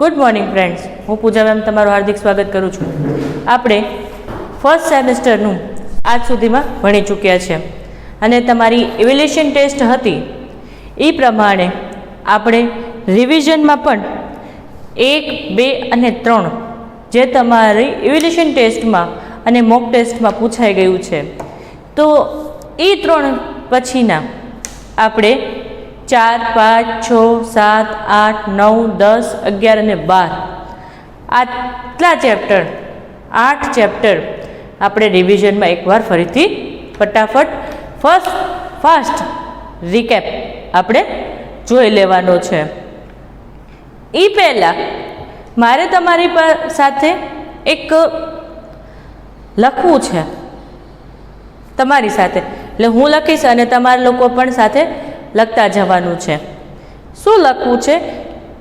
Good morning friends, હું પૂજા ma'am તમારું હાર્દિક સ્વાગત કરું છું. આપણે ફર્સ્ટ સેમેસ્ટરનું આજ સુધીમાં ભણી ચૂક્યા છે અને તમારી ઇવેલ્યુએશન ટેસ્ટ હતી એ પ્રમાણે આપણે રિવિઝનમાં પણ 1, 2 અને 3 જે તમારી ઇવેલ્યુએશન ટેસ્ટમાં અને મોક ટેસ્ટમાં પૂછાઈ ગયું છે, તો એ 3 પછીના આપણે 4, 5, 6, 7, 8, 9, 10, 11 અને 12 આટલા ચેપ્ટર 8 ચેપ્ટર આપણે રિવિઝનમાં એકવાર ફરીથી ફટાફટ ફાસ્ટ રિકેપ આપણે જોઈ લેવાનો છે. એ પહેલાં મારે તમારી સાથે એક લખવું છે, તમારી સાથે એટલે હું લખીશ અને તમારા લોકો પણ સાથે લખતા જવાનું છે. શું લખવું છે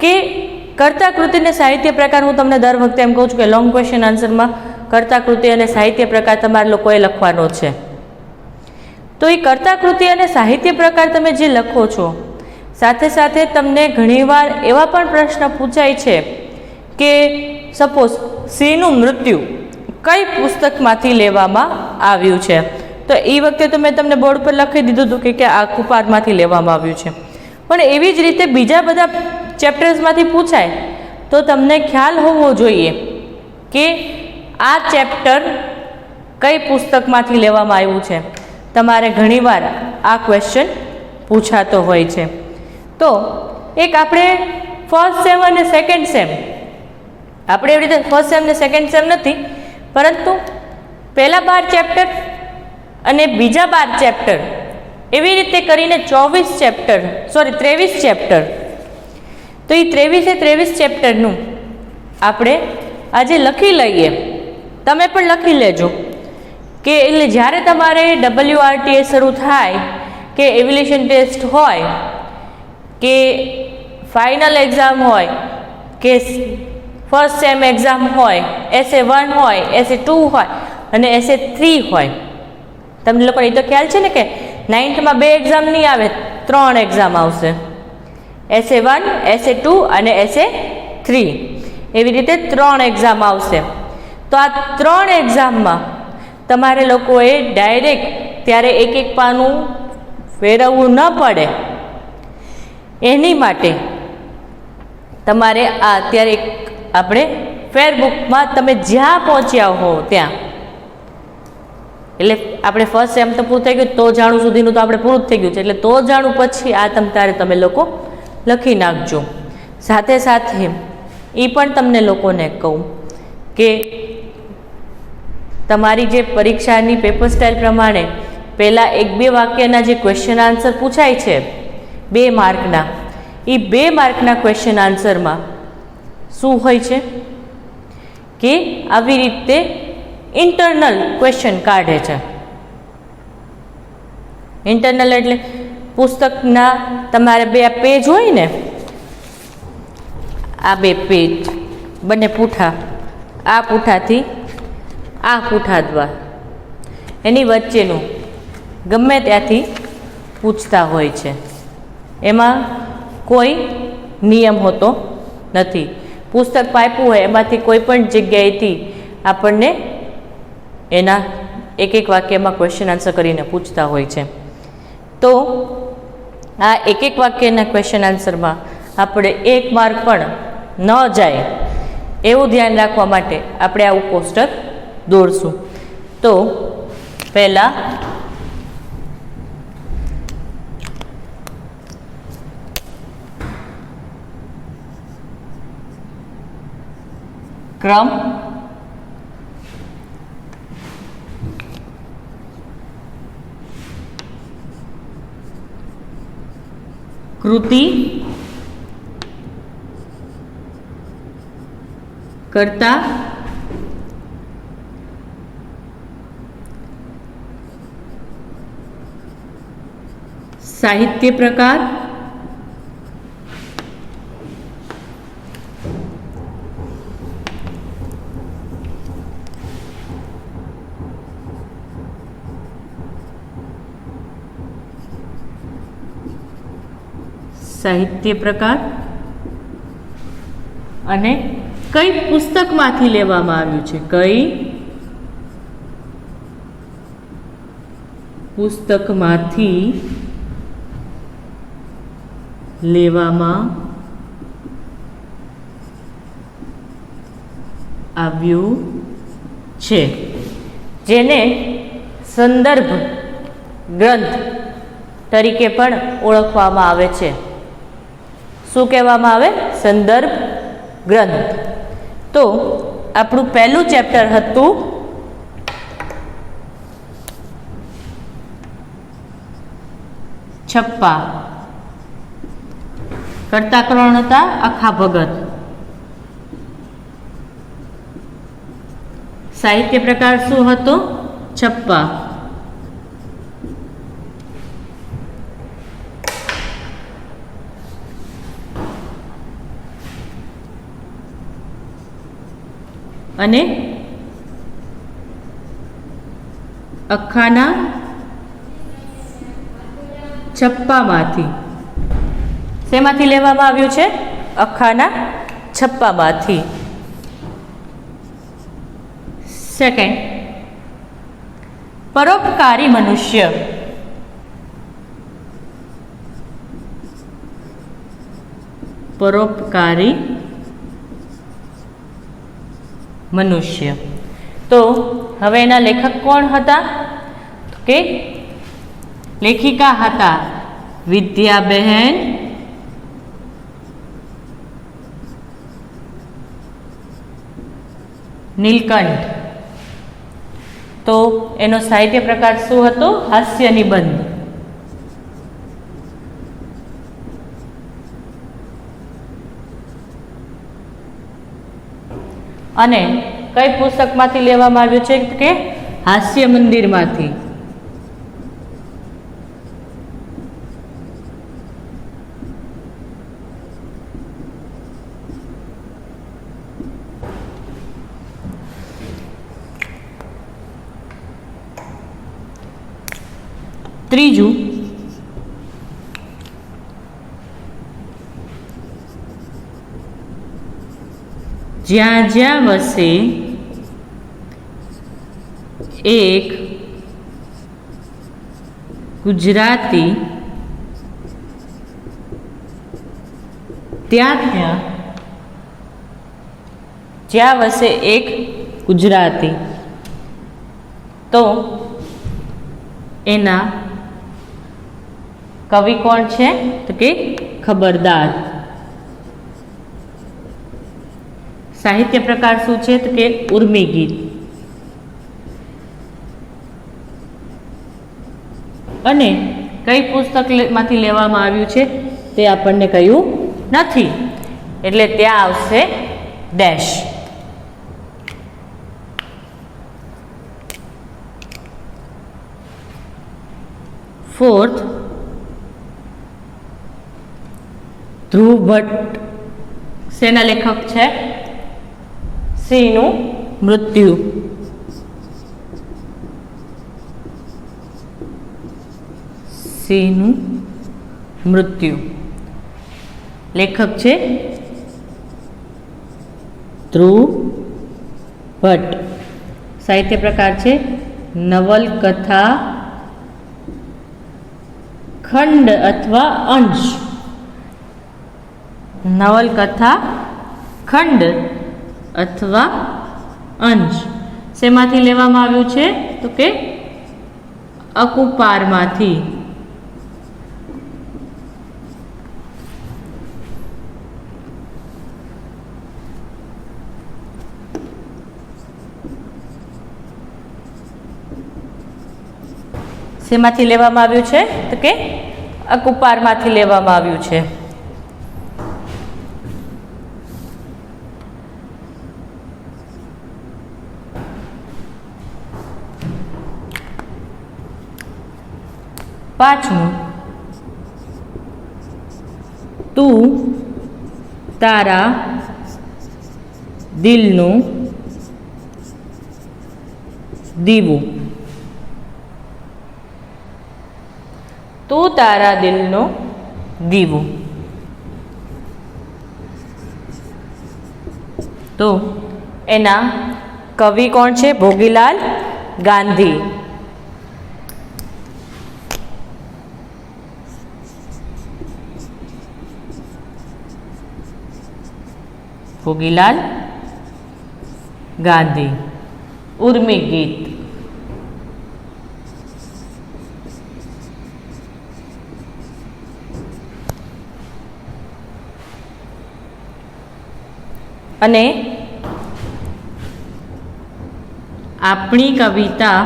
કે કર્તાકૃતિ અને સાહિત્ય પ્રકાર, હું તમને દર વખતે એમ કહું છું કે લોંગ ક્વેશ્ચન આન્સરમાં કર્તાકૃતિ અને સાહિત્ય પ્રકાર તમારા લોકોએ લખવાનો છે. તો એ કર્તાકૃતિ અને સાહિત્ય પ્રકાર તમે જે લખો છો, સાથે સાથે તમને ઘણીવાર એવા પણ પ્રશ્ન પૂછાય છે કે સપોઝ સિંહનું મૃત્યુ કઈ પુસ્તકમાંથી લેવામાં આવ્યું છે, તો એ વખતે તો મેં તમને બોર્ડ પર લખી દીધું હતું કે આ કુપારમાંથી લેવામાં આવ્યું છે. પણ એવી જ રીતે બીજા બધા ચેપ્ટર્સમાંથી પૂછાય તો તમને ખ્યાલ હોવો જોઈએ કે આ ચેપ્ટર કઈ પુસ્તકમાંથી લેવામાં આવ્યું છે. તમારે ઘણીવાર આ ક્વેશ્ચન પૂછાતો હોય છે. તો એક આપણે ફર્સ્ટ સેમ અને સેકન્ડ સેમ, આપણે એવી રીતે ફર્સ્ટ સેમ ને સેકન્ડ સેમ નથી, પરંતુ પહેલા 12 ચેપ્ટર અને બીજા 12 ચેપ્ટર એવી રીતે કરીને 23 ચેપ્ટર. તો એ 23 ચેપ્ટરનું આપણે આજે લખી લઈએ. તમે પણ લખી લેજો કે એટલે જ્યારે તમારે WRTA શરૂ થાય કે ઇવેલ્યુએશન ટેસ્ટ હોય કે ફાઇનલ એક્ઝામ હોય કે ફર્સ્ટ સેમ એક્ઝામ હોય, SA1 હોય, SA2 હોય અને SA3 હોય. તમને લોકોને એ તો ખ્યાલ છે ને કે 9thમાં 2 એક્ઝામ નહીં આવે, 3 એક્ઝામ આવશે, SA1, SA2 અને SA3. એવી રીતે 3 એક્ઝામ આવશે. તો આ 3 એક્ઝામમાં તમારે લોકોએ ડાયરેક્ટ ત્યારે એક પાનું ફેરવવું ન પડે, એની માટે તમારે આ અત્યારે આપણે ફેરબુકમાં તમે જ્યાં પહોંચ્યા હો ત્યાં, એટલે આપણે ફર્સ્ટ સેમ તો પૂરું થઈ ગયું, તો જાણું સુધીનું તો આપણે પૂરું જ થઈ ગયું છે, એટલે તો જાણું પછી આ તારે તમે લોકો લખી નાખજો. સાથે સાથે એ પણ તમને લોકોને કહું કે તમારી જે પરીક્ષાની પેપર સ્ટાઇલ પ્રમાણે પહેલાં 1-2 વાક્યના જે ક્વેશ્ચન આન્સર પૂછાય છે 2 માર્કના, એ 2 માર્કના ક્વેશ્ચન આન્સરમાં શું હોય છે કે આવી રીતે ઇન્ટરનલ ક્વેશ્ચન કાઢે છે. ઇન્ટરનલ એટલે પુસ્તકના તમારે 2 પેજ હોય ને, આ 2 પેજ બંને પૂઠા, આ પૂઠાથી આ પૂઠા દ્વારા એની વચ્ચેનું ગમે ત્યાંથી પૂછતા હોય છે. એમાં કોઈ નિયમ હોતો નથી. પુસ્તક આપ્યું હોય એમાંથી કોઈ પણ જગ્યાએથી આપણને એના એક વાક્યમાં ક્વેશ્ચન આન્સર કરીને પૂછતા હોય છે. તો આ એક વાક્યના ક્વેશ્ચન આન્સરમાં આપણે 1 માર્ક પણ ન જાય એવું ધ્યાન રાખવા માટે આપણે આવું કોષ્ટક દોરશું. તો પહેલાં ક્રમ, કૃતિ, કર્તા, સાહિત્ય પ્રકાર, અને કઈ પુસ્તકમાંથી લેવામાં આવ્યું છે? કઈ પુસ્તકમાંથી લેવામાં આવ્યું છે? જેને સંદર્ભ ગ્રંથ તરીકે પણ ઓળખવામાં આવે છે. શું કહેવામાં આવે? સંદર્ભ ગ્રંથ. તો આપણું પહેલું ચેપ્ટર હતું છપ્પા. કરતા કોણ હતા? અખા ભગત. સાહિત્ય પ્રકાર શું હતો? છપ્પા. અને અખાના છપ્પામાંથી. શેમાંથી લેવામાં આવ્યું છે? અખાના છપ્પામાંથી. સેકન્ડ, પરોપકારી મનુષ્ય. પરોપકારી મનુષ્ય. તો હવે એના લેખક કોણ હતા? કે લેખિકા હતા વિદ્યાબેન નીલકંઠ. તો એનો સાહિત્ય પ્રકાર શું હતો? હાસ્ય નિબંધ. અને કઈ પુસ્તકમાંથી લેવામાં આવ્યું છે? કે હાસ્ય મંદિરમાંથી. ત્રીજું, જ્યાં જ્યાં વસે એક ગુજરાતી ત્યાં ત્યાં. જ્યાં વસે એક ગુજરાતી. તો એના કવિ કોણ છે? તો કે ખબરદાર. સાહિત્ય પ્રકાર શું છે? તો કે ઉર્મી ગીત. અને કઈ પુસ્તકમાંથી લેવામાં આવ્યું છે તે આપણને કહ્યું નથી, એટલે ત્યાં આવશે ડેશ. ફોર્થ, ધ્રુવ ભટ્ટ. શેના લેખક છે? સિંહનું મૃત્યુ. સિંહનું મૃત્યુ. લેખક છે ધ્રુવ ભટ્ટ. સાહિત્ય પ્રકાર છે નવલકથા, ખંડ અથવા અંશ. નવલકથા, ખંડ અથવા અંશ. શેમાંથી લેવામાં આવ્યું છે? તો કે અકુપારમાંથી. શેમાંથી લેવામાં આવ્યું છે? તો કે અકુપારમાંથી લેવામાં આવ્યું છે. પાંચમું, તું તારા દિલનું દીવું. તું તારા દિલનું દીવું. તો એના કવિ કોણ છે? ભોગીલાલ ગાંધી. ભોગીલાલ ગાંધી. ઉર્મી ગીત. અને આપણી કવિતા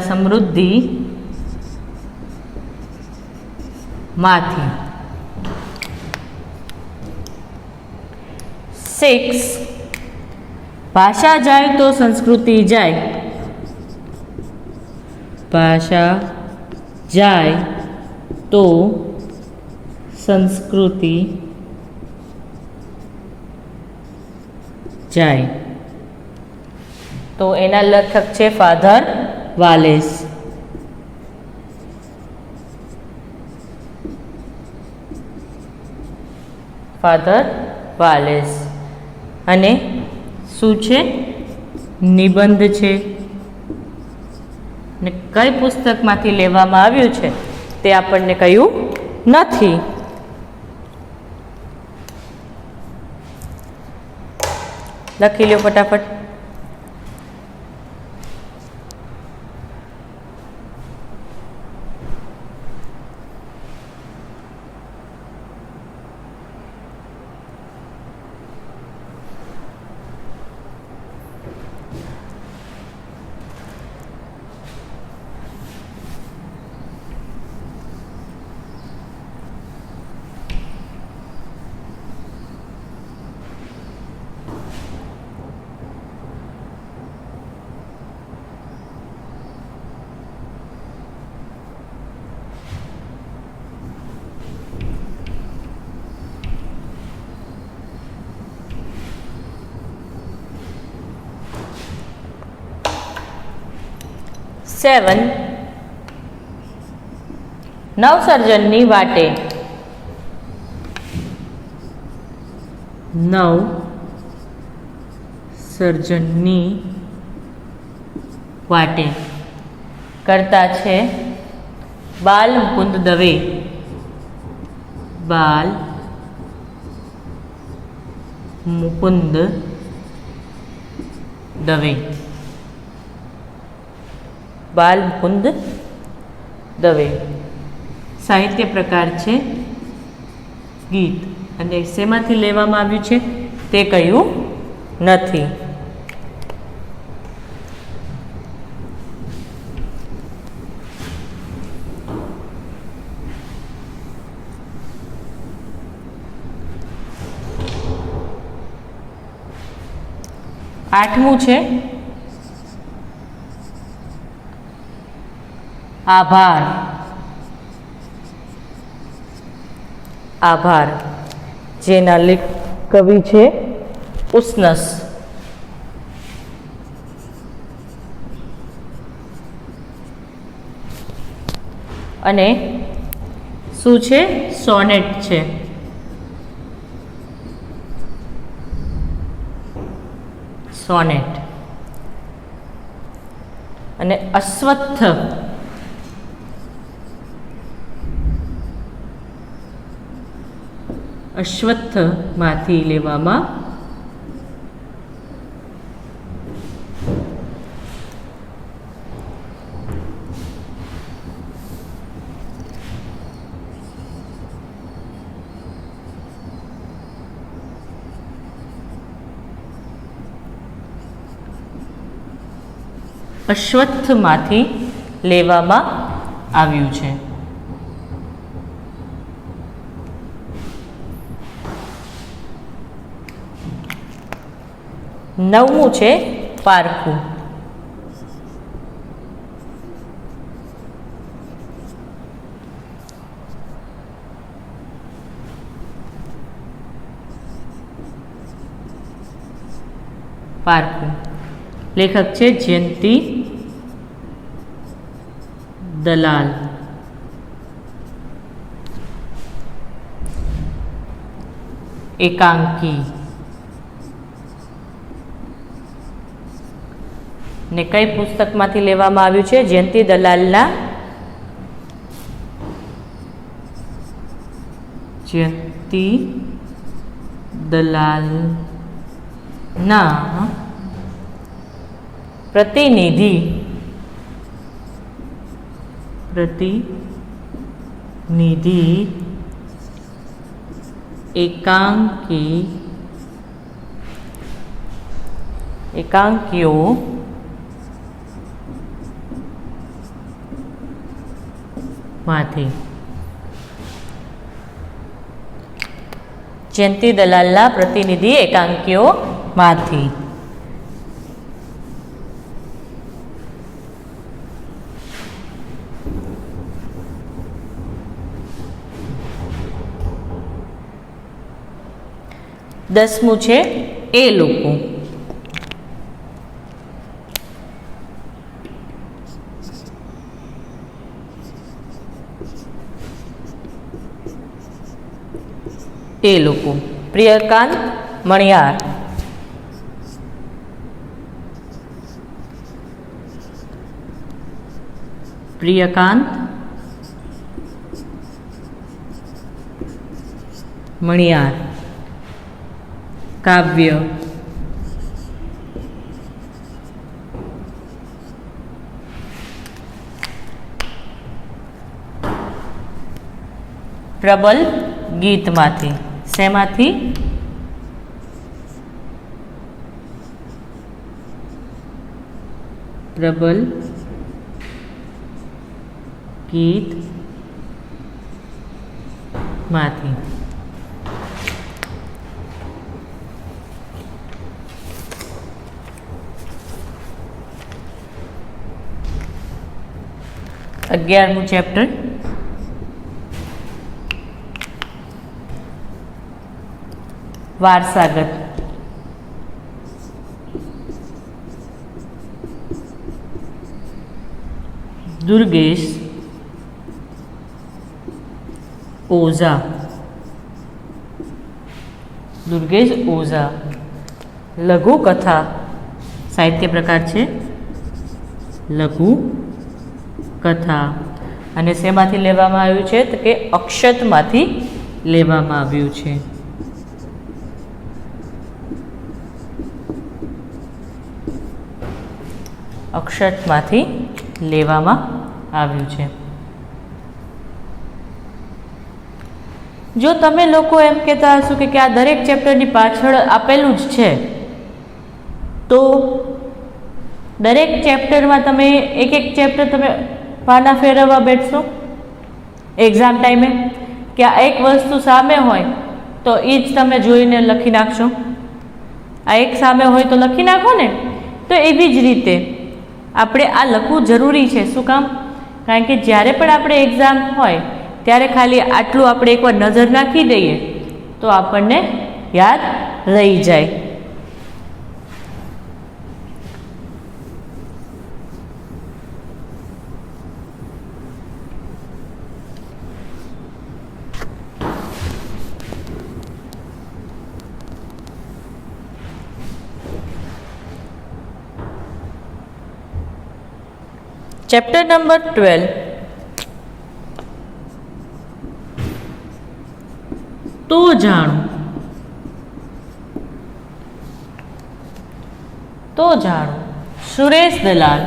સમૃદ્ધિ માંથી. 6 ભાષા જાય તો સંસ્કૃતિ જાય. ભાષા જાય તો સંસ્કૃતિ જાય. તો એના લેખક છે ફાધર વાલેસ. Father Valles. અને શું છે? નિબંધ છે. ને કઈ પુસ્તકમાંથી લેવામાં આવ્યું છે તે આપણને કહ્યું નથી. લખી લો ફટાફટ. સેવન નવસર્જનની વાટે. નવસર્જનની વાટે કરતા છે બાલ મુકુંદ દવે. બાલ મુકુંદ દવે. બાલ મુકુંદ દવે. સાહિત્ય પ્રકાર છે ગીત. અને શેમાંથી લેવામાં આવ્યું છે તે કહ્યું નથી. આઠમું છે આભાર. આભાર જેના કવિ છે ઉસનસ. અને શું છે? સોનેટ છે. સોનેટ. અને અશ્વત્થ અશ્વત્થમાંથી લેવામાં અશ્વત્થમાંથી લેવામાં આવ્યું છે. નવમું છે પારખું. પારખું. લેખક છે જયંતી દલાલ. એકાંકી ને કઈ પુસ્તકમાંથી લેવામાં આવ્યું છે? જયંતી દલાલના પ્રતિનિધિ એકાંકીઓ માંથી. જયંતી દલાલના પ્રતિનિધિ એકાંકીઓ માંથી. દસમું છે એ લોકો. એ લોકો. પ્રિયકાંત મણિયાર. પ્રિયકાંત મણિયાર. કાવ્ય. પ્રબલ ગીતમાંથી. શેમાંથી? પ્રબલ ગીત માંથી. અગિયારમું ચેપ્ટર વારસાગત. દુર્ગેશ ઓઝા. દુર્ગેશ ઓઝા. લઘુકથા સાહિત્ય પ્રકાર છે લઘુ કથા. અને શેમાંથી લેવામાં આવ્યું છે? તો કે અક્ષતમાંથી લેવામાં આવ્યું છે. અક્ષતમાંથી લેવામાં આવ્યું છે. જો તમે લોકો એમ કહેતા હશો કે આ દરેક ચેપ્ટરની પાછળ આપેલું જ છે, તો દરેક ચેપ્ટરમાં તમે એક ચેપ્ટર તમે પાના ફેરવવા બેઠશો એક્ઝામ ટાઈમે, કે આ એક વસ્તુ સામે હોય તો એ જ તમે જોઈને લખી નાખશો. આ એક સામે હોય તો લખી નાખો ને. તો એવી જ રીતે આપણે આ લખવું જરૂરી છે. શું કામ? કારણ કે જ્યારે પણ આપણે એક્ઝામ હોય ત્યારે ખાલી આટલું આપણે એકવાર નજર નાખી દઈએ તો આપણને યાદ રહી જાય. ચેપ્ટર નંબર 12 તો જાણો. તો જાણો. સુરેશ દલાલ.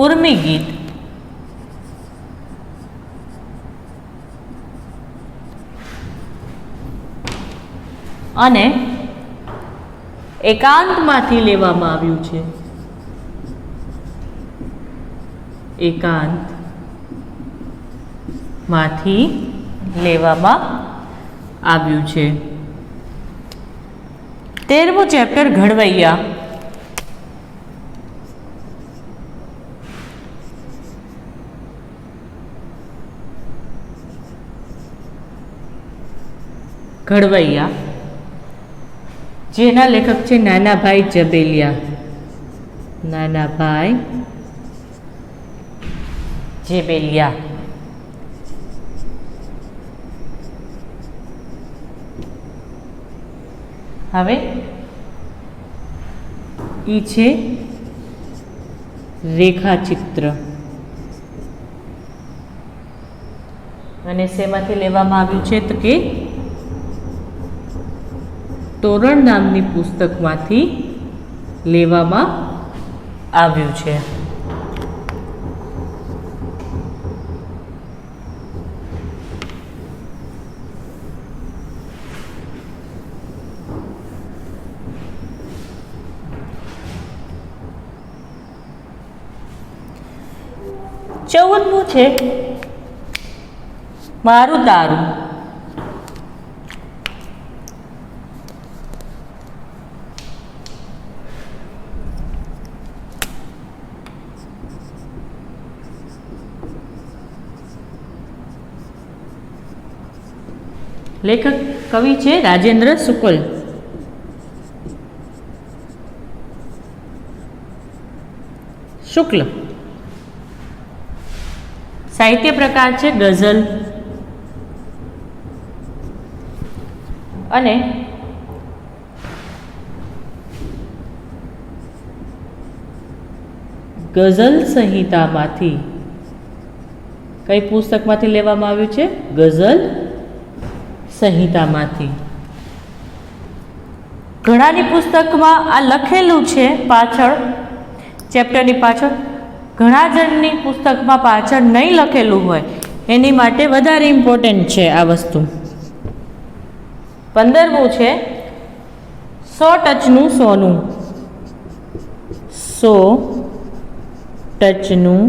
ઉર્મી ગીત. અને એકાંતમાંથી લેવામાં આવ્યું છે. એકાંતમાંથી લેવામાં આવ્યું છે. 13મું ચેપ્ટર ઘડવૈયા. ઘડવૈયા જેના લેખક છે નાનાભાઈ જબેલિયા. નાનાભાઈ જેબેલિયા. હવે ઈ છે રેખાચિત્ર અને શેમાંથી લેવામાં આવ્યું છે તો કે તોરણ નામની પુસ્તકમાંથી લેવામાં આવ્યું છે. ચૌદમું છે મારું તારું. લેખક કવિ છે રાજેન્દ્ર શુક્લ. શુક્લ. સાહિત્ય પ્રકાર છે ગઝલ અને ગઝલ સંહિતામાંથી કઈ પુસ્તકમાંથી લેવામાં આવ્યું છે? ગઝલ સંહિતામાંથી. ઘણાની પુસ્તકમાં આ લખેલું છે પાછળ, ચેપ્ટરની પાછળ. ઘણા જણની પુસ્તકમાં પાછળ નહીં લખેલું હોય, એની માટે વધારે ઇમ્પોર્ટન્ટ છે આ વસ્તુ. 15મું છે 100 ટચનું સોનું. 100 ટચનું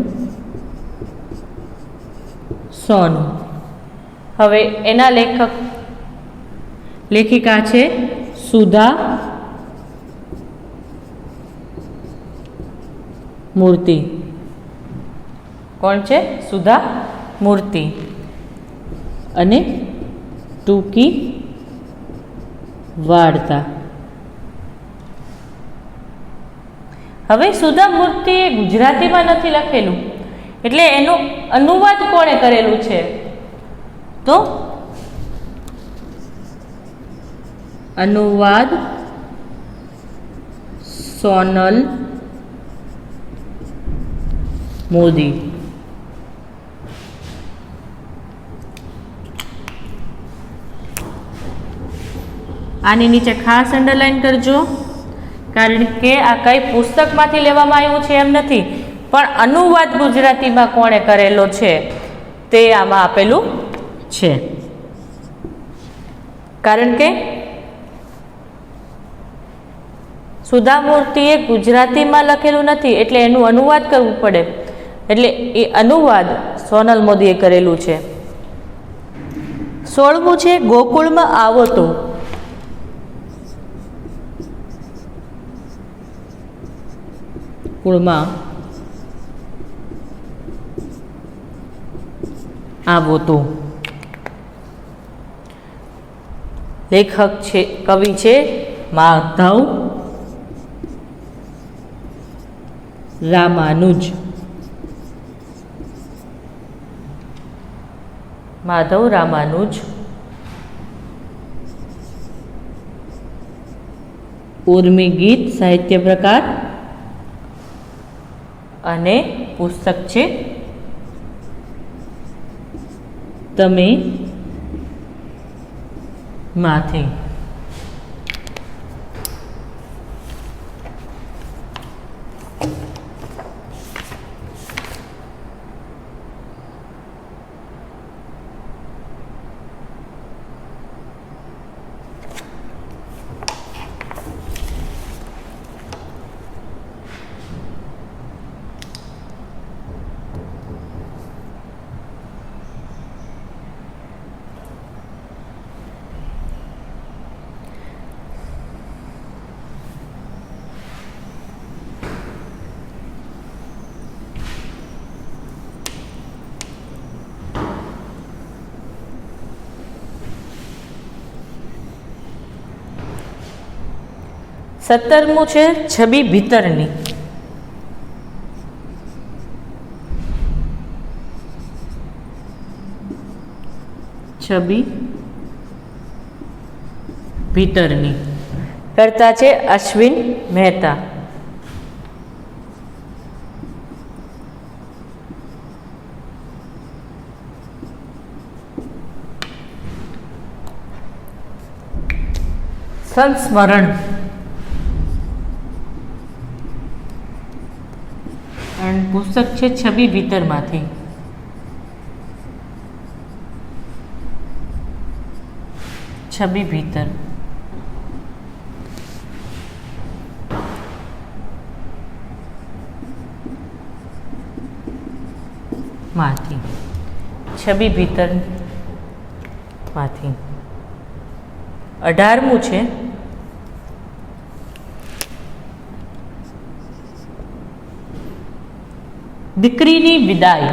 સોનું. હવે એના લેખિકા છે સુધા મૂર્તિ. કોણ છે? સુધા મૂર્તિ. અને ટૂંકી વાર્તા. હવે સુધા મૂર્તિએ ગુજરાતીમાં નથી લખેલું, એટલે એનો અનુવાદ કોણે કરેલું છે? તો અનુવાદ સોનલ મોદી. આની નીચે ખાસ અંડરલાઈન કરજો, કારણ કે આ કઈ પુસ્તકમાંથી લેવામાં આવ્યું છે એમ નથી, પણ અનુવાદ ગુજરાતીમાં કોણે કરેલો છે તે આમાં આપેલું છે. કારણ કે સુધા મૂર્તિએ ગુજરાતીમાં લખેલું નથી, એટલે એનું અનુવાદ કરવું પડે, એટલે એ અનુવાદ સોનલ મોદીએ કરેલું છે. 16મું છે ગોકુળમાં આવો તો. ગોકુળમાં આવો તો. લેખક છે, કવિ છે માધવ રામાનુજ. માધવ રામાનુજ. ઉર્મી ગીત સાહિત્ય પ્રકાર અને પુસ્તક છે તમે માંથી. 17મું છે છબી ભીતરની. છબી ભીતરની. કરતા છે અશ્વિન મહેતા. સંસ્મરણ. અને પુસ્તક છે છબી ભીતરમાંથી. છબી ભીતર. માંથી. છબી ભીતર માંથી. 18મું છે દીકરીની વિદાય.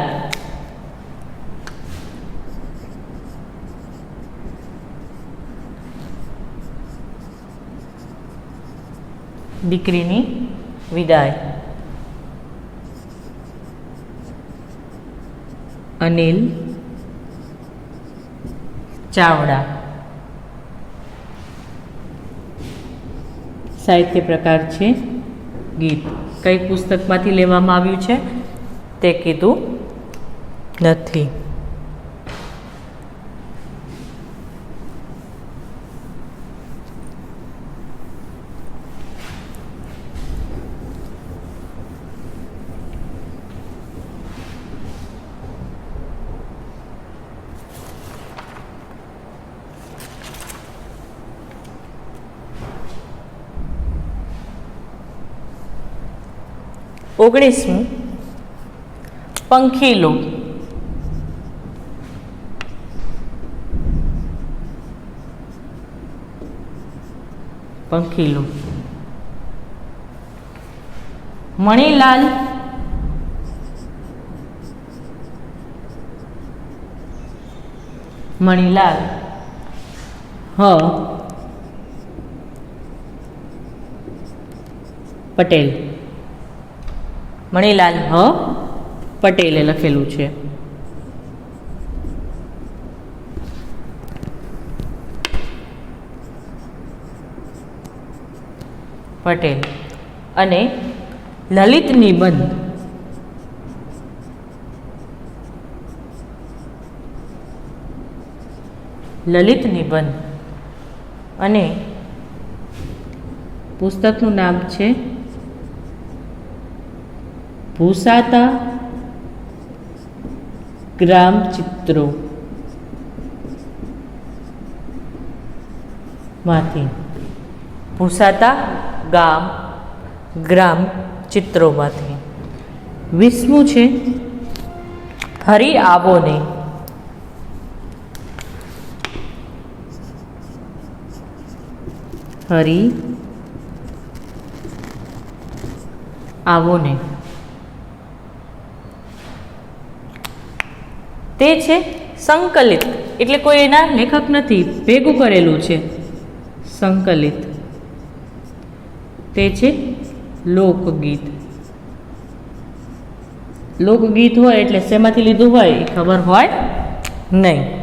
દીકરીની વિદાય. અનિલ ચાવડા. સાહિત્ય પ્રકાર છે ગીત. કઈ પુસ્તકમાંથી લેવામાં આવ્યું છે તે કીધું નથી. ઓગણીસમું પંખીલો. પંખીલો. મણીલાલ મણીલાલ પટેલ. મણીલાલ પટેલે લખેલું છે. પટેલ. અને લલિત નિબંધ. લલિત નિબંધ. અને પુસ્તકનું નામ છે ભૂસાતા ગ્રામ ચિત્રો માંથી. ભૂસાતા ગ્રામ ચિત્રોમાંથી. 20મું છે હરી આવો ને. હરી આવો ને. તે છે સંકલિત, એટલે કોઈ એના લેખક નથી, ભેગું કરેલું છે. સંકલિત. તે છે લોકગીત. લોકગીત હોય એટલે શેમાંથી લીધું હોય એ ખબર હોય નહીં.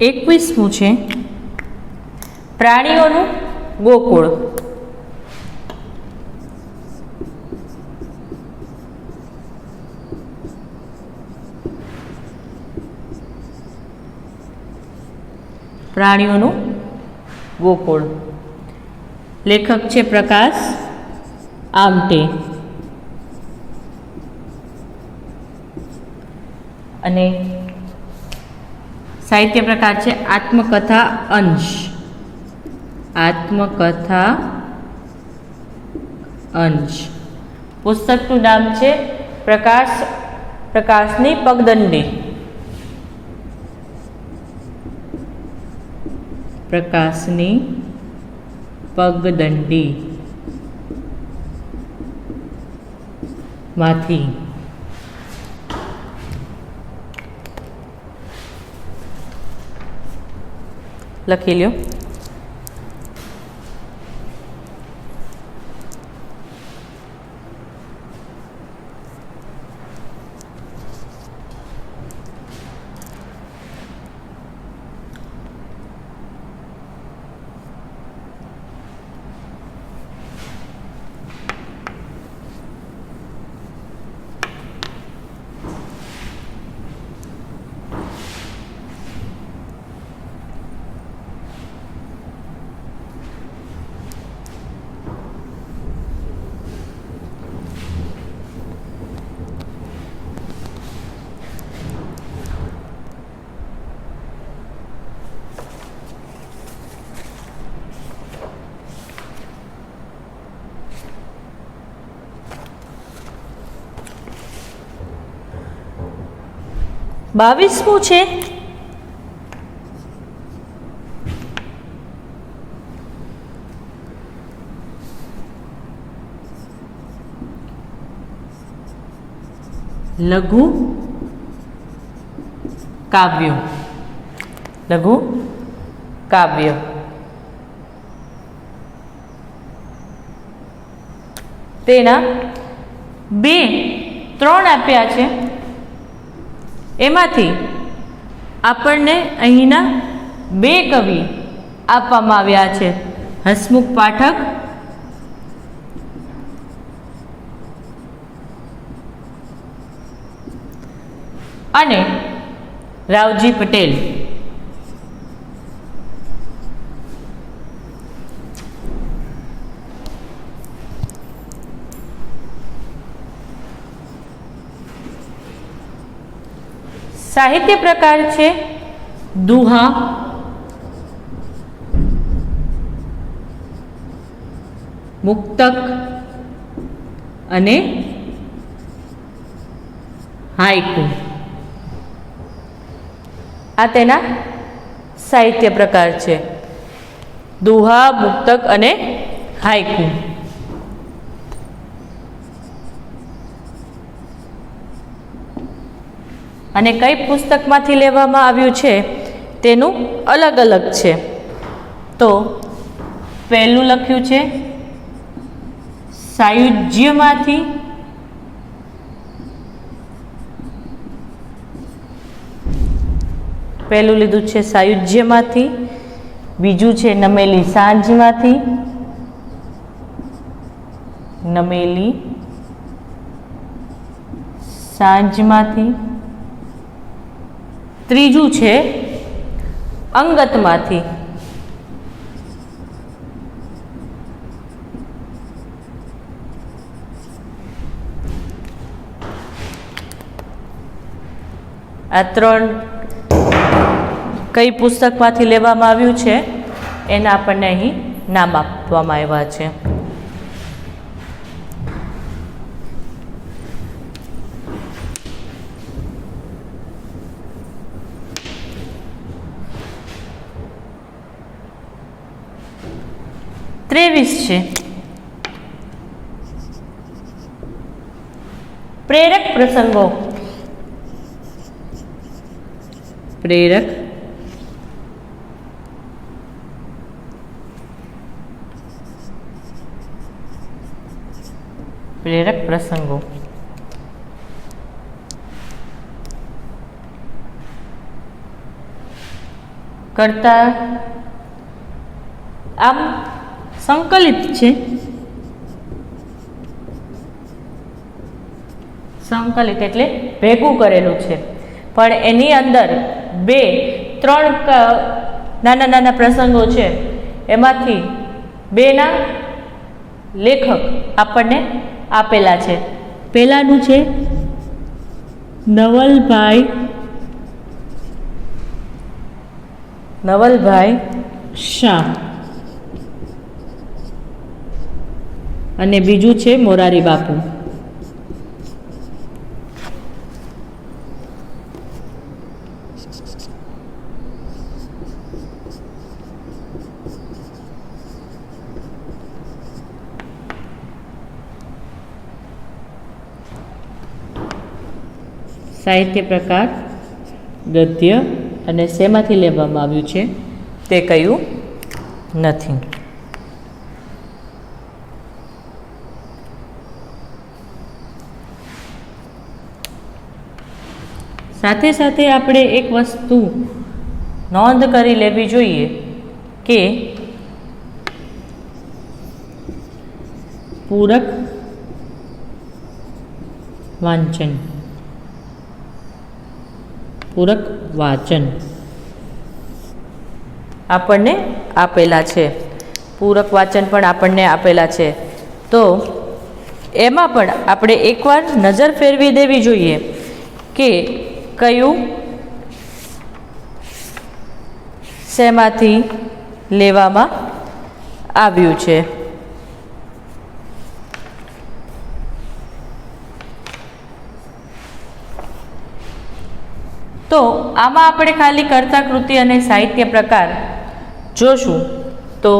એકવીસમું છે પ્રાણીઓનું ગોકુળ. પ્રાણીઓનું ગોકુળ. લેખક છે પ્રકાશ આમટે. અને સાહિત્ય પ્રકાર છે આત્મકથા અંશ. આત્મકથા અંશ. પુસ્તકનું નામ છે પ્રકાશ પ્રકાશની પગદંડી, પ્રકાશની પગદંડી માંથી લખી લ્યો. બાવીસમું છે લઘુ કાવ્યો, લઘુ કાવ્ય. તેના 2-3 આપ્યા છે. એમાંથી આપણને અહીંના 2 કવિ આપવામાં આવ્યા છે, હસમુખ પાઠક અને રાવજી પટેલ. સાહિત્ય પ્રકાર છે દુહા, મુક્તક અને હાઈકુ. આ તેના સાહિત્ય પ્રકાર છે, દુહા, મુક્તક અને હાઈકુ. અને કઈ પુસ્તકમાંથી લેવામાં આવ્યું છે તેનું અલગ અલગ છે. તો પહેલું લખ્યું છે સાયુજ્યમાંથી, પહેલું લીધું છે સાયુજ્યમાંથી, બીજું છે નમેલી સાંજમાંથી, નમેલી સાંજમાંથી, ત્રીજું છે અંગતમાંથી, આ 3 કઈ પુસ્તકમાંથી લેવામાં આવ્યું છે એના આપણને અહીં નામ આપવામાં આવ્યા છે. ત્રેવીસ છે પ્રેરક પ્રસંગો. પ્રેરક પ્રસંગો. કરતા આમ સંકલિત છે, સંકલિત એટલે ભેગું કરેલું છે, પણ એની અંદર 2-3 નાના નાના પ્રસંગો છે, એમાંથી 2ના લેખક આપણને આપેલા છે. પહેલાનું છે નવલભાઈ શાહ અને બીજું છે મોરારી બાપુ. સાહિત્ય પ્રકાર ગદ્ય અને શેમાંથી લેવામાં આવ્યું છે તે કયું નથી. સાથે સાથે આપણે એક વસ્તુ નોંધ કરી લેવી જોઈએ કે પૂરક વાંચન, પૂરક વાચન આપણને આપેલા છે. પૂરક વાચન પણ આપણને આપેલા છે. તો એમાં પણ આપણે એકવાર નજર ફેરવી દેવી જોઈએ કે કયું શેમાંથી લેવામાં આવ્યું છે. તો આમાં આપણે ખાલી કર્તા કૃતિ અને સાહિત્ય પ્રકાર જોશું. તો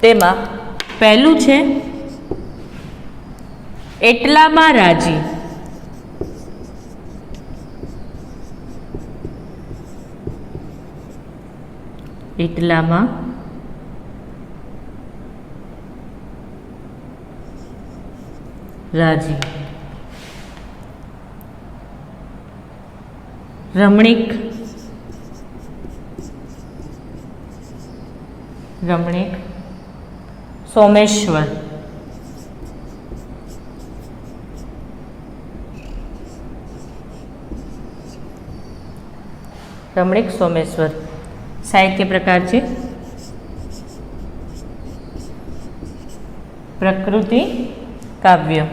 તેમાં પહેલું છે એટલામાં રાજી. એટલામાં રાજી. રમણીક, રમણીક સોમેશ્વર. રમણીક સોમેશ્વર સાહિત્ય પ્રકાર છે પ્રકૃતિ કાવ્ય.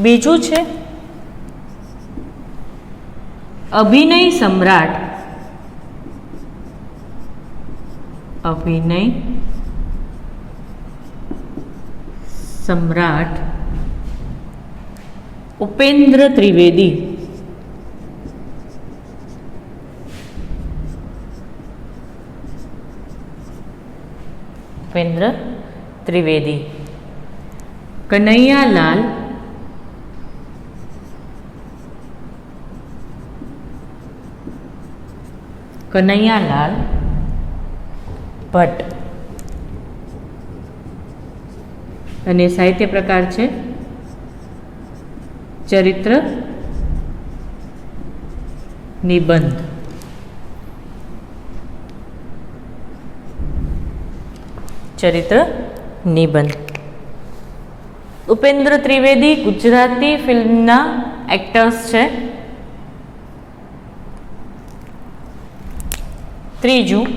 બીજું છે અભિનય સમ્રાટ. અભિનય સમ્રાટ ઉપેન્દ્ર ત્રિવેદી. ઉપેન્દ્ર ત્રિવેદી. કનૈયાલાલ કનૈયાલાલ ભટ્ટ. અને સાહિત્ય પ્રકાર છે ચરિત્ર નિબંધ. ચરિત્ર નિબંધ. ઉપેન્દ્ર ત્રિવેદી ગુજરાતી ફિલ્મના એક્ટર્સ છે. ત્રીજું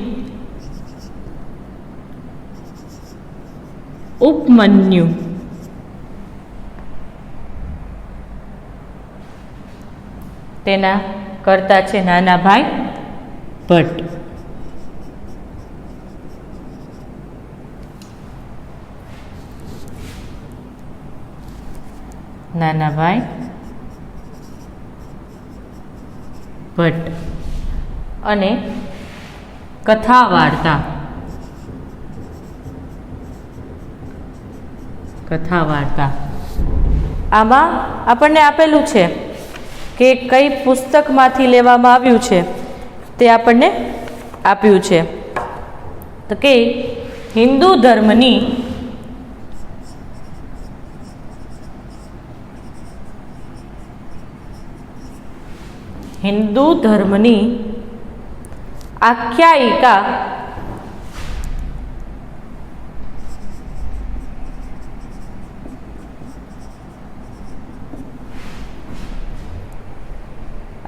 ઉપમન્યુ. તેના કર્તા છે નાનાભાઈ ભટ્ટ. નાનાભાઈ ભટ્ટ. અને કથા વાર્તા. કથા વાર્તા આમાં આપણને આપેલું છે કે કઈ પુસ્તકમાંથી લેવામાં આવ્યું છે તે આપણને આપ્યું છે. તો કે હિન્દુ ધર્મની આખ્યાયિકા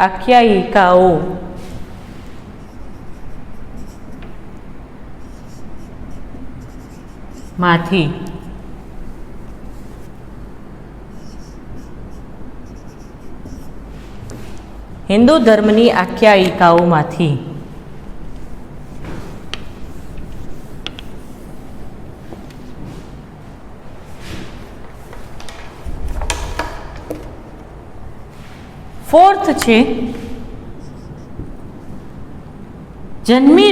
આખ્યાયિકાઓ માંથી હિન્દુ ધર્મની આખ્યાયિકાઓમાંથી. ફોર્થ છે જન્મી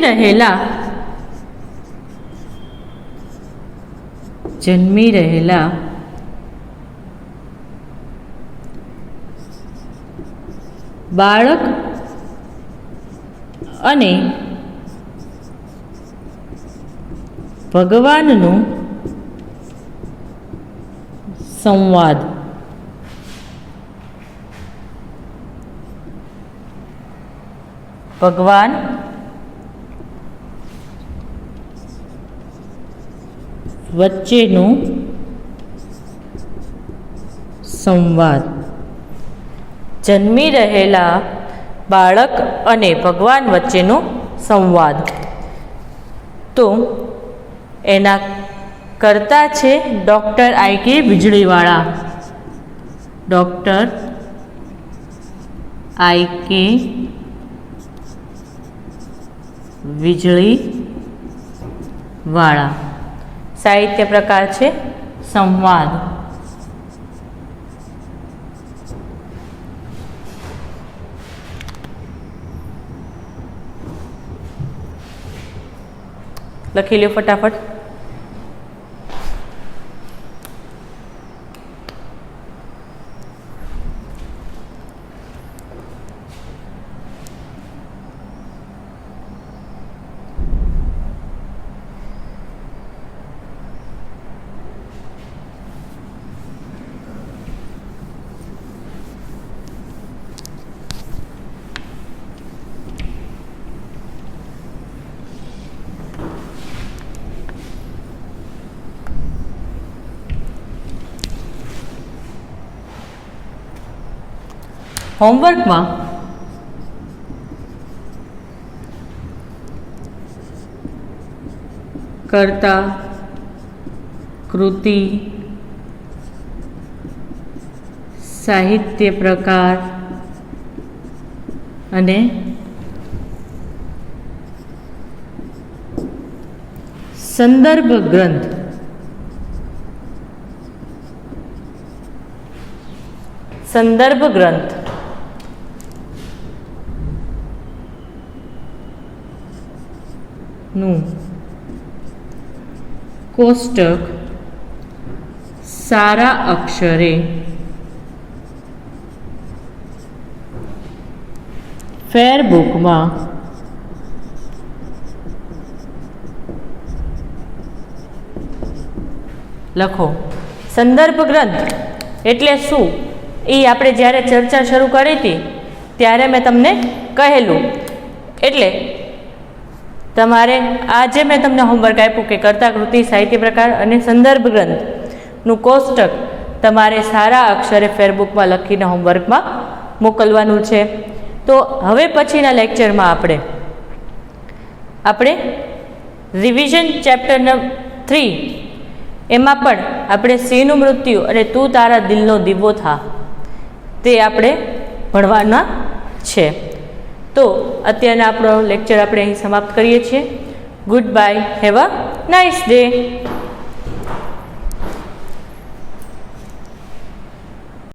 રહેલા બાળક અને ભગવાનનો સંવાદ. ભગવાન વચ્ચેનો સંવાદ. જન્મી રહેલા બાળક અને ભગવાન વચ્ચેનો સંવાદ. તો એના કર્તા છે doctor IK Vijaliwala. Doctor IK Vijaliwala. સાહિત્ય પ્રકાર છે સંવાદ. લખી લ્યો ફટાફટ. હોમવર્કમાં કર્તા, કૃતિ, સાહિત્ય પ્રકાર અને સંદર્ભ ગ્રંથ નું કોષ્ટક સારા અક્ષરે ફેરબુકમાં લખો. સંદર્ભ ગ્રંથ એટલે શું એ આપણે જ્યારે ચર્ચા શરૂ કરી હતી ત્યારે મેં તમને કહેલું. એટલે તમારે આજે મેં તમને હોમવર્ક આપ્યું કે કર્તા, કૃતિ, સાહિત્ય પ્રકાર અને સંદર્ભ ગ્રંથનું કોષ્ટક તમારે સારા અક્ષરે ફેરબુકમાં લખીને હોમવર્કમાં મોકલવાનું છે. તો હવે પછીના લેક્ચરમાં આપણે રિવિઝન ચેપ્ટર 3 એમાં પણ આપણે સિંહનું મૃત્યુ અને તું તારા દિલનો દીવો થા તે આપણે ભણવાના છે. તો અત્યારના આપણો લેક્ચર આપણે અહીં સમાપ્ત કરીએ છીએ. Good bye. Have a nice day.